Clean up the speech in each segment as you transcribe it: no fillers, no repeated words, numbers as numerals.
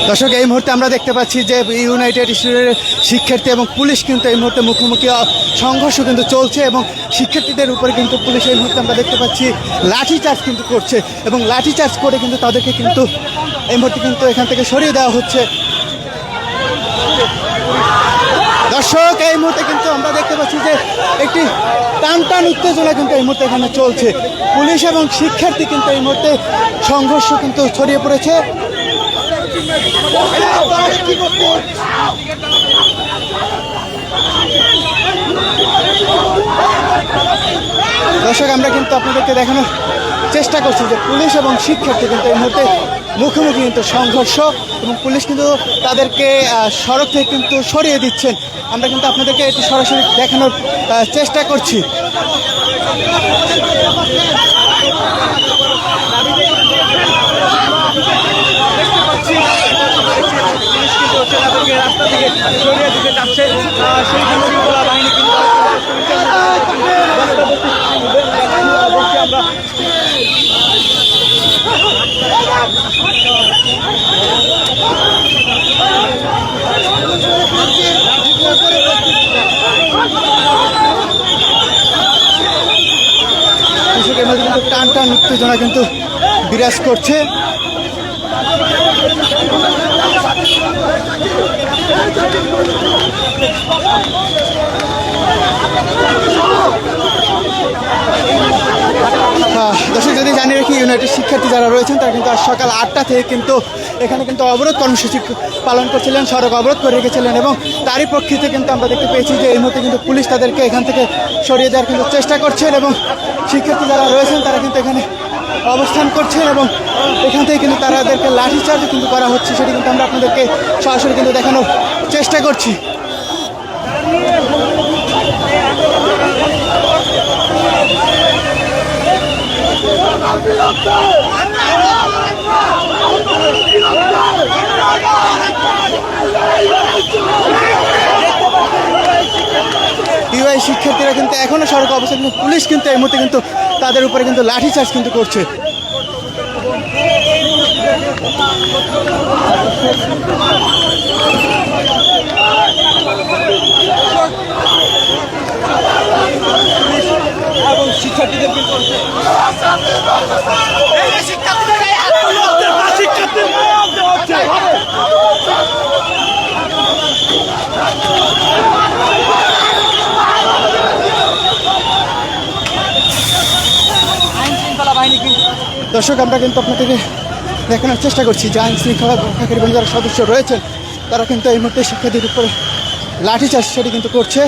দর্শক, এই মুহূর্তে আমরা দেখতে পাচ্ছি যে ইউনাইটেড স্টুডেন্টের শিক্ষার্থী এবং পুলিশ কিন্তু এই মুহূর্তে মুখোমুখি সংঘর্ষ কিন্তু চলছে এবং শিক্ষার্থীদের উপরে কিন্তু পুলিশ এই মুহূর্তে আমরা দেখতে পাচ্ছি লাঠিচার্জ কিন্তু করছে এবং লাঠিচার্জ করে কিন্তু তাদেরকে কিন্তু এই মুহূর্তে কিন্তু এখান থেকে সরিয়ে দেওয়া হচ্ছে। দর্শক, এই মুহূর্তে কিন্তু আমরা দেখতে পাচ্ছি যে একটি টান উত্তেজনা কিন্তু এই মুহূর্তে এখানে চলছে। পুলিশ এবং শিক্ষার্থী কিন্তু এই মুহূর্তে সংঘর্ষ কিন্তু ছড়িয়ে পড়েছে। দর্শক, আমরা কিন্তু আপনাদেরকে দেখানোর চেষ্টা করছি যে পুলিশ এবং শিক্ষার্থী কিন্তু এই মুহূর্তে মুখোমুখি কিন্তু সংঘর্ষ এবং পুলিশ কিন্তু তাদেরকে সড়ক থেকে কিন্তু সরিয়ে দিচ্ছেন। আমরা কিন্তু আপনাদেরকে এটি সরাসরি দেখানোর চেষ্টা করছি। রাস্তা থেকে সরিয়ে দিতে চাচ্ছে সেই জন্য বাহিনী কিন্তু আমরা টান উত্তেজনা কিন্তু বিরাজ করছে। দর্শক, যদি জানিয়ে রাখি, ইউনাইটেড শিক্ষার্থী যারা রয়েছেন তারা কিন্তু আজ সকাল 8টা থেকে কিন্তু এখানে কিন্তু অবরোধ কর্মসূচি পালন করছিলেন, সড়ক অবরোধ করে রেখেছিলেন এবং তারই প্রেক্ষিতে কিন্তু আমরা দেখতে পেয়েছি যে এই মুহূর্তে কিন্তু পুলিশ তাদেরকে এখান থেকে সরিয়ে দেওয়ার কিন্তু চেষ্টা করছেন এবং শিক্ষার্থী যারা রয়েছেন তারা কিন্তু এখানে অবস্থান করছেন এবং এখান থেকে কিন্তু তাদেরকে লাঠিচার্জ কিন্তু করা হচ্ছে, সেটি কিন্তু আমরা আপনাদেরকে সরাসরি কিন্তু দেখানোর চেষ্টা করছি। ইউআই শিক্ষার্থীরা কিন্তু এখনো সড়ক অবস্থায়, কিন্তু পুলিশ কিন্তু এই মুহূর্তে কিন্তু তাদের উপরে কিন্তু লাঠিচার্জ কিন্তু করছে। এবং শিক্ষার্থীদের কিন্তু দর্শক, আমরা কিন্তু আপনাদেরকে দেখানোর চেষ্টা করছি যে আইন শৃঙ্খলা রক্ষাকারী বাহিনীর যারা সদস্য রয়েছেন তারা কিন্তু এই মুহূর্তে শিক্ষার্থীদের উপরে লাঠিচার্জ সেটি কিন্তু করছে।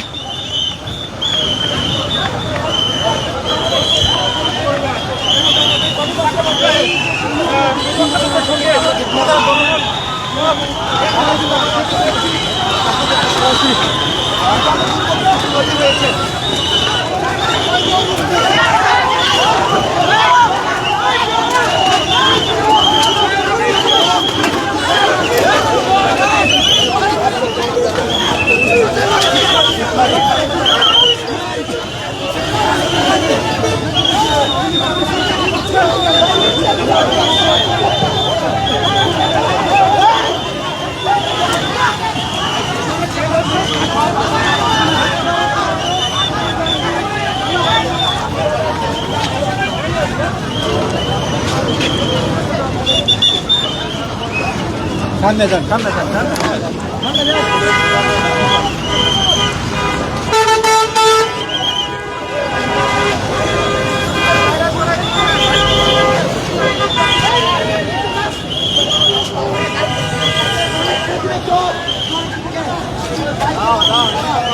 সামনে যান, সামনে যান, সামনে যান।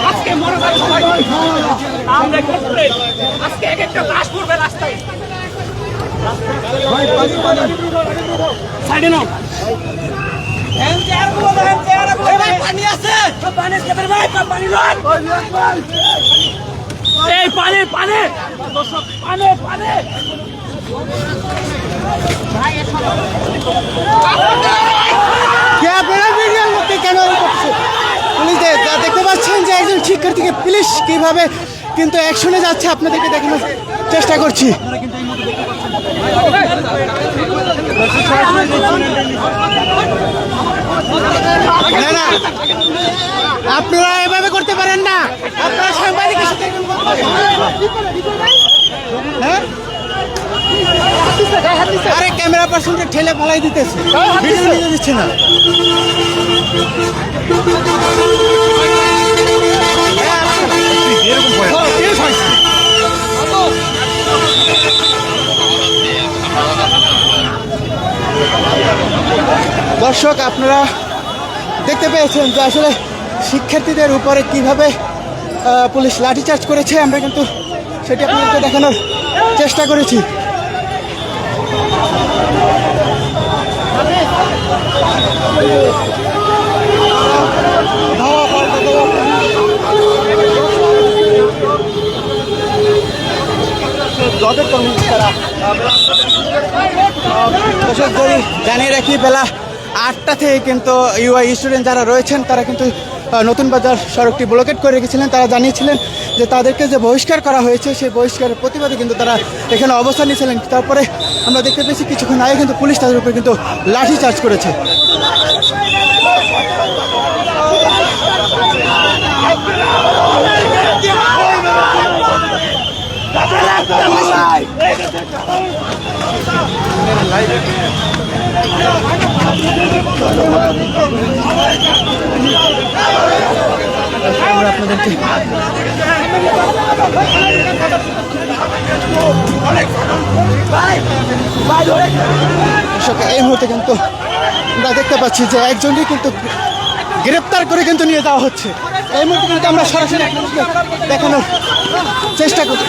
আজকে মনে হয় সবাই আমরা করতে আজকে এক একটা লাশ পড়বে রাস্তায়। সাইডে নাও। পানি আছে, পানি ভাই, পানি লন। এই পানি পানি পানি পানি কেন পুলিশ দেখতে পাচ্ছেন যে একজন শিক্ষার্থীকে পুলিশ কিভাবে কিন্তু অ্যাকশনে যাচ্ছে, আপনাদেরকে দেখানোর চেষ্টা করছি। আপনারা এভাবে করতে পারেন না, আপনারা সাংবাদিকের সাথে এরকম কথা বলেন। হ্যাঁ? আরে ক্যামেরা পার্সনকে ঠেলে ফেলাই দিতেছে, ভিডিও নিতে দিচ্ছে না। দর্শক, আপনারা দেখতে পেয়েছেন যে আসলে শিক্ষার্থীদের উপরে কিভাবে পুলিশ লাঠিচার্জ করেছে। আমরা কিন্তু সেটি আপনাদেরকে দেখানোর চেষ্টা করেছি। দর্শক, যদি জানিয়ে রাখি, বেলা 8টা থেকে কিন্তু ইউআই স্টুডেন্ট যারা রয়েছেন তারা কিন্তু নতুন বাজার সড়কটি ব্লকেট করে রেখেছিলেন। তারা জানিয়েছিলেন যে তাদেরকে যে বহিষ্কার করা হয়েছে সেই বহিষ্কারের প্রতিবাদে কিন্তু তারা এখানে অবস্থান নিয়েছিলেন। তারপরে আমরা দেখতে পেয়েছি কিছুক্ষণ আগে কিন্তু পুলিশ তাদের উপরে কিন্তু লাঠি চার্জ করেছে। আমরা আপনাদেরকে এই মুহূর্তে কিন্তু আমরা দেখতে পাচ্ছি যে একজনই কিন্তু গ্রেপ্তার করে কিন্তু নিয়ে যাওয়া হচ্ছে। এই মুহূর্তে কিন্তু আমরা সরাসরি আপনাদেরকে দেখানোর চেষ্টা করছি।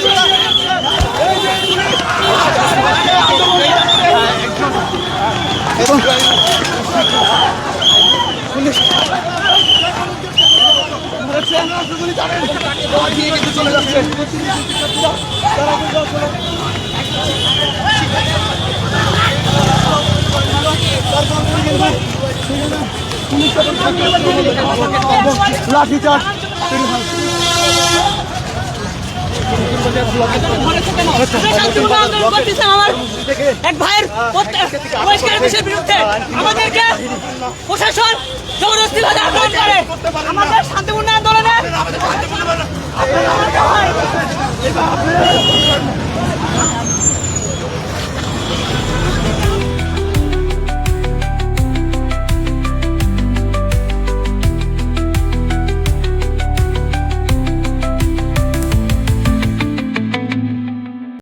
এবং পুলিশ চলে যাচ্ছে। লাঠিচার্জ এক ভাইয়ের বহিষ্কারের বিষয়ের বিরুদ্ধে আমাদেরকে প্রশাসন জবরদস্তিভাবে আক্রমণ করে। আমাদের শান্তিপূর্ণ আন্দোলনে